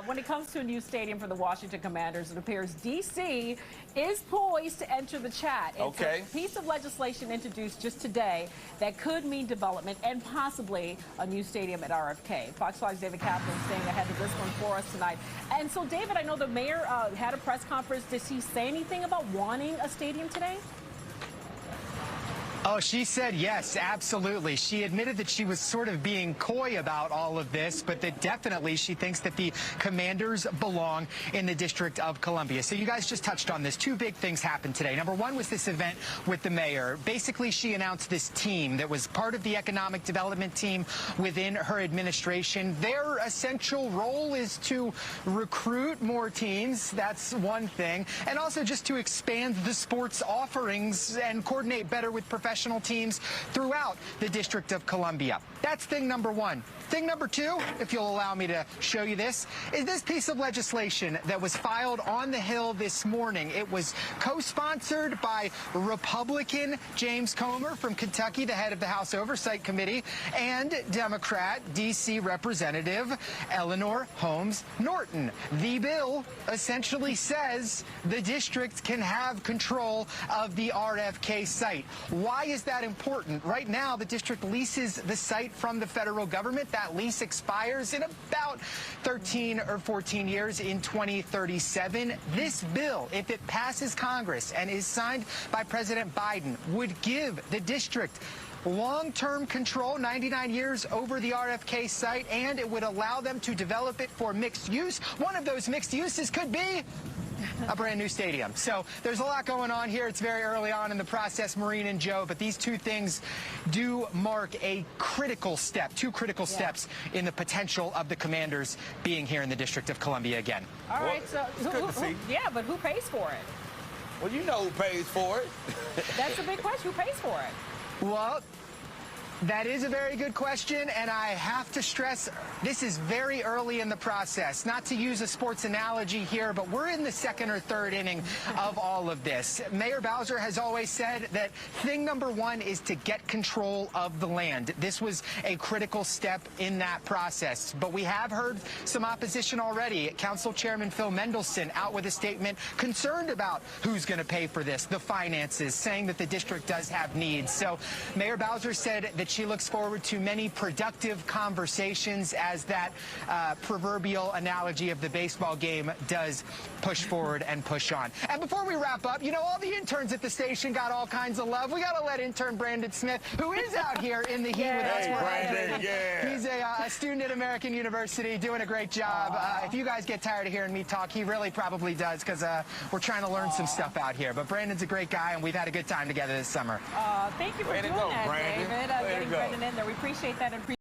when it comes to a new stadium for the Washington Commanders, it appears D.C. is poised to enter the chat. It's a piece of legislation introduced just today that could mean development and possibly a new stadium at RFK. Fox 5's David Kaplan staying ahead of this one for us tonight. And so, David, I know the mayor had a press conference. Did he say anything about wanting a stadium today? Oh, she said yes, absolutely. She admitted that she was sort of being coy about all of this, but that definitely she thinks that the Commanders belong in the District of Columbia. So you guys just touched on this. Two big things happened today. Number one was this event with the mayor. Basically, she announced this team that was part of the economic development team within her administration. Their essential role is to recruit more teams. That's one thing. And also just to expand the sports offerings and coordinate better with professional teams throughout the District of Columbia. That's thing number one. Thing number two, if you'll allow me to show you this, is this piece of legislation that was filed on the Hill this morning. It was co-sponsored by Republican James Comer from Kentucky, the head of the House Oversight Committee, and Democrat D.C. Representative Eleanor Holmes Norton. The bill essentially says the district can have control of the RFK site. Why is that important? Right now, the district leases the site from the federal government. That lease expires in about 13 or 14 years in 2037. This bill, if it passes Congress and is signed by President Biden, would give the district long-term control, 99 years over the RFK site, and it would allow them to develop it for mixed use. One of those mixed uses could be a brand new stadium. So there's a lot going on here. It's very early on in the process, Maureen and Joe, but these two things do mark a critical step, two critical steps in the potential of the Commanders being here in the District of Columbia again. All right, so yeah, but who pays for it? Well, you know who pays for it. That's a big question. Who pays for it? Well, that is a very good question, and I have to stress this is very early in the process. Not to use a sports analogy here, but we're in the second or third inning of all of this. Mayor Bowser has always said that thing number one is to get control of the land. This was a critical step in that process. But we have heard some opposition already. Council Chairman Phil Mendelson out with a statement concerned about who's going to pay for this, the finances, saying that the district does have needs. So Mayor Bowser said that she looks forward to many productive conversations as that proverbial analogy of the baseball game does push forward and push on. And before we wrap up, you know, all the interns at the station got all kinds of love. We got to let intern Brandon Smith, who is out here in the heat with us. Brandon, He's a student at American University doing a great job. If you guys get tired of hearing me talk, he really probably does, because we're trying to learn some stuff out here. But Brandon's a great guy, and we've had a good time together this summer. Thank you for doing that, Brandon. David. Getting Brandon in there. We appreciate that. And